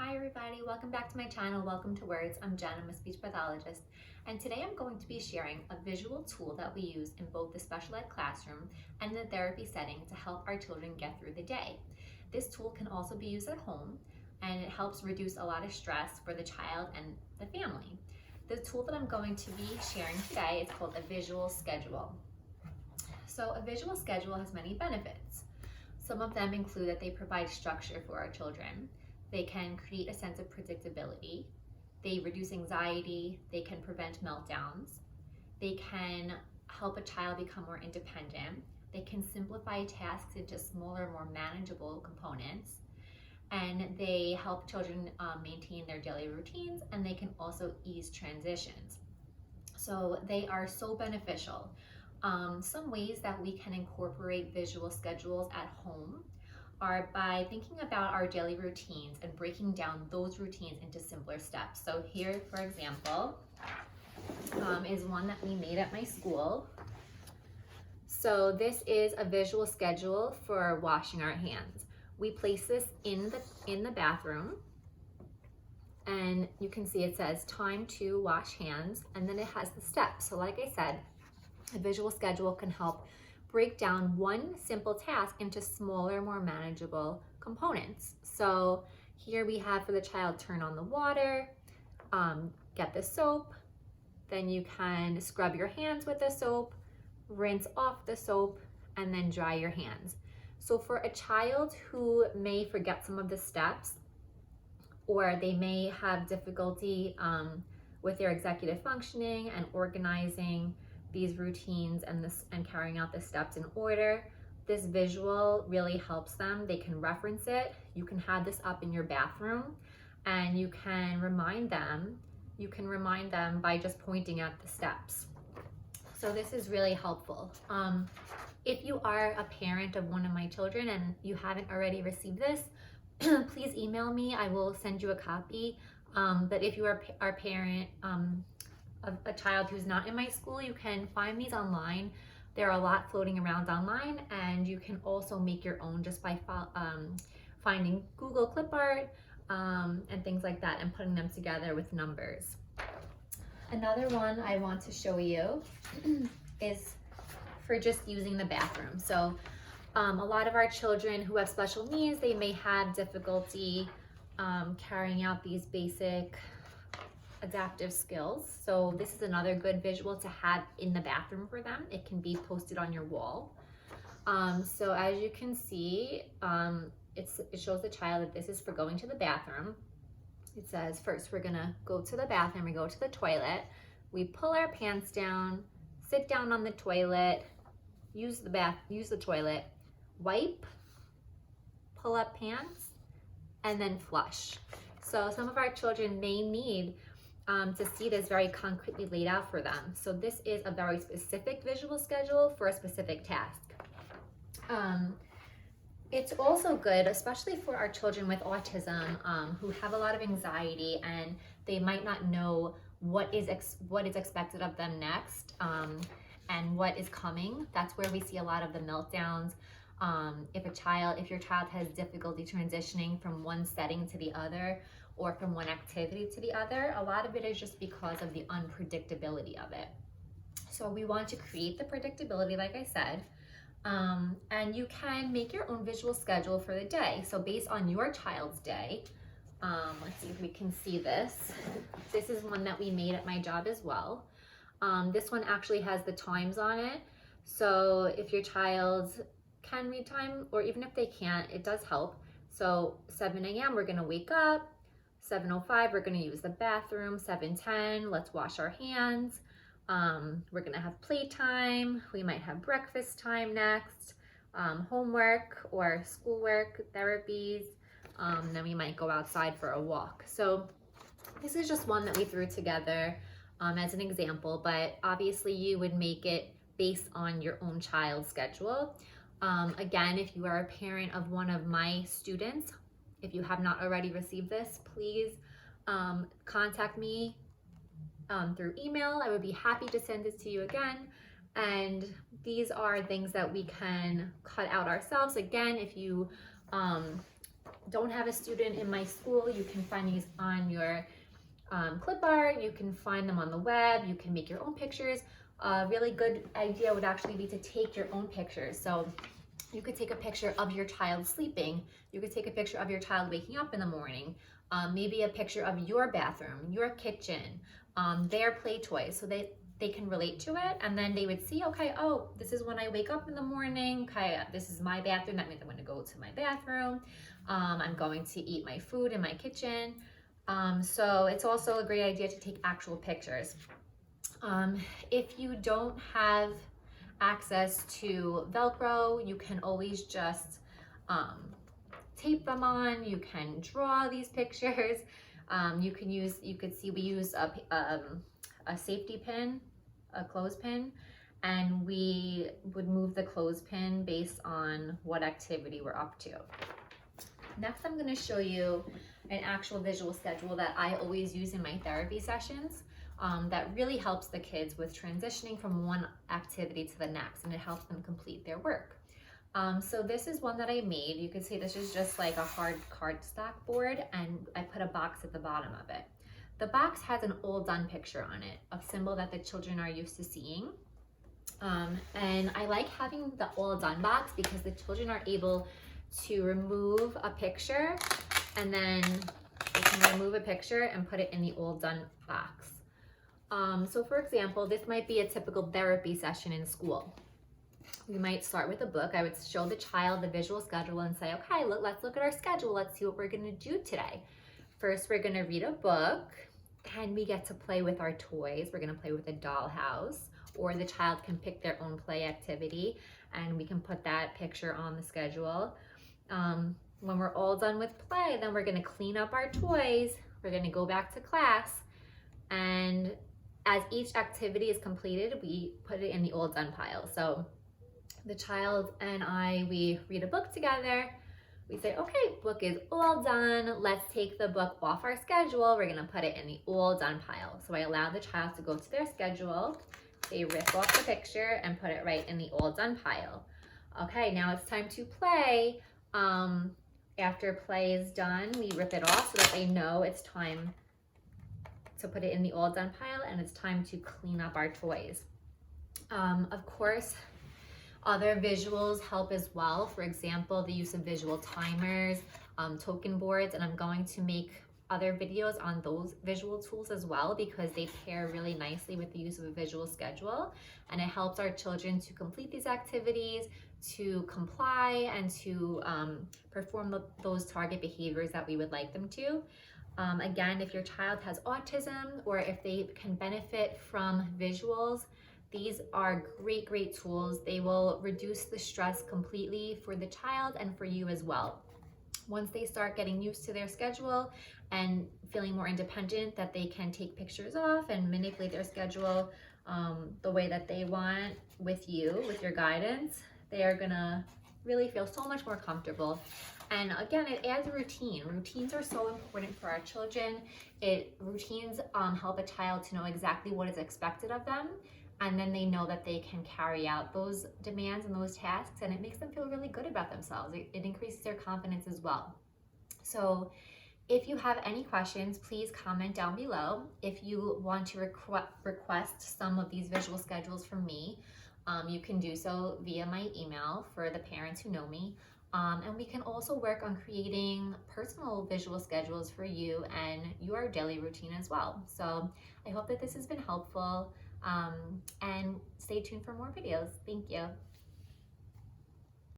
Hi everybody, welcome back to my channel. Welcome to Words. I'm Jen, I'm a speech pathologist, and today I'm going to be sharing a visual tool that we use in both the special ed classroom and the therapy setting to help our children get through the day. This tool can also be used at home, and it helps reduce a lot of stress for the child and the family. The tool that I'm going to be sharing today is called a visual schedule. So a visual schedule has many benefits. Some of them include that they provide structure for our children. They can create a sense of predictability. They reduce anxiety. They can prevent meltdowns. They can help a child become more independent. They can simplify tasks into smaller, more manageable components. And they help children maintain their daily routines, and they can also ease transitions. So they are so beneficial. Some ways that we can incorporate visual schedules at home are by thinking about our daily routines and breaking down those routines into simpler steps. So here, for example, is one that we made at my school. So this is a visual schedule for washing our hands. We place this in the bathroom, and you can see it says time to wash hands, and then it has the steps. So like I said, a visual schedule can help break down one simple task into smaller, more manageable components. So here we have for the child, turn on the water, get the soap, then you can scrub your hands with the soap, rinse off the soap, and then dry your hands. So for a child who may forget some of the steps, or they may have difficulty with their executive functioning and organizing these routines and carrying out the steps in order, this visual really helps them. They can reference it. You can have this up in your bathroom, and you can remind them. You can remind them by just pointing at the steps. So this is really helpful. If you are a parent of one of my children and you haven't already received this, please email me. I will send you a copy. But if you are a parent of a child who's not in my school, you can find these online. There are a lot floating around online, and you can also make your own just by finding Google clip art and things like that and putting them together with numbers. Another one I want to show you is for just using the bathroom. So a lot of our children who have special needs, they may have difficulty carrying out these basic adaptive skills. So this is another good visual to have in the bathroom for them. It can be posted on your wall. So as you can see, it shows the child that this is for going to the bathroom. It says first we're gonna go to the bathroom, we go to the toilet, we pull our pants down, sit down on the toilet, use the toilet, wipe, pull up pants, and then flush. So some of our children may need to see this very concretely laid out for them. So this is a very specific visual schedule for a specific task. It's also good, especially for our children with autism who have a lot of anxiety and they might not know what is expected of them next and what is coming. That's where we see a lot of the meltdowns. If your child has difficulty transitioning from one setting to the other, or from one activity to the other, a lot of it is just because of the unpredictability of it. So we want to create the predictability, like I said, and you can make your own visual schedule for the day. So based on your child's day, let's see if we can see this. This is one that we made at my job as well. This one actually has the times on it. So if your child can read time, or even if they can't, it does help. So 7 a.m. we're gonna wake up. 7:05 we're gonna use the bathroom. 7:10 let's wash our hands. We're gonna have playtime. We might have breakfast time next. Homework or schoolwork, therapies. Then we might go outside for a walk. So this is just one that we threw together as an example, but obviously you would make it based on your own child's schedule. Again, if you are a parent of one of my students, if you have not already received this, please contact me through email. I would be happy to send this to you again. And these are things that we can cut out ourselves. Again, if you don't have a student in my school, you can find these on your clip art, you can find them on the web, you can make your own pictures. A really good idea would actually be to take your own pictures. So you could take a picture of your child sleeping, you could take a picture of your child waking up in the morning, maybe a picture of your bathroom, your kitchen, their play toys, so they can relate to it, and then they would see, okay, oh, this is when I wake up in the morning, okay, this is my bathroom, that means I'm gonna go to my bathroom, I'm going to eat my food in my kitchen. So it's also a great idea to take actual pictures. If you don't have access to Velcro, you can always just tape them on. You can draw these pictures. You could see we use a safety pin, a clothespin, and we would move the clothespin based on what activity we're up to. Next, I'm going to show you an actual visual schedule that I always use in my therapy sessions. That really helps the kids with transitioning from one activity to the next, and it helps them complete their work. So this is one that I made. You can see this is just like a hard cardstock board, and I put a box at the bottom of it. The box has an all done picture on it, a symbol that the children are used to seeing. And I like having the all done box because the children are able to remove a picture, and then they can remove a picture and put it in the all done box. So for example, this might be a typical therapy session in school. We might start with a book. I would show the child the visual schedule and say, okay, let's look at our schedule. Let's see what we're gonna do today. First, we're gonna read a book, and we get to play with our toys. We're gonna play with a dollhouse, or the child can pick their own play activity, and we can put that picture on the schedule. When we're all done with play, then we're gonna clean up our toys. We're gonna go back to class, and as each activity is completed, we put it in the all done pile. So the child and I, we read a book together. We say, okay, book is all done. Let's take the book off our schedule. We're gonna put it in the all done pile. So I allow the child to go to their schedule. They rip off the picture and put it right in the all done pile. Okay, now it's time to play. After play is done, we rip it off so that they know it's time to put it in the all done pile and it's time to clean up our toys. Of course, other visuals help as well. For example, the use of visual timers, token boards, and I'm going to make other videos on those visual tools as well because they pair really nicely with the use of a visual schedule, and it helps our children to complete these activities, to comply, and to perform those target behaviors that we would like them to. Again, if your child has autism or if they can benefit from visuals, these are great tools. They will reduce the stress completely for the child and for you as well. Once they start getting used to their schedule and feeling more independent, that they can take pictures off and manipulate their schedule the way that they want with you, with your guidance, they are gonna really feel so much more comfortable. And again, it adds a routine. Routines are so important for our children. Routines help a child to know exactly what is expected of them, and then they know that they can carry out those demands and those tasks, and it makes them feel really good about themselves. It increases their confidence as well. So if you have any questions, please comment down below. If you want to request some of these visual schedules from me, you can do so via my email for the parents who know me. And we can also work on creating personal visual schedules for you and your daily routine as well. So I hope that this has been helpful, and stay tuned for more videos. Thank you.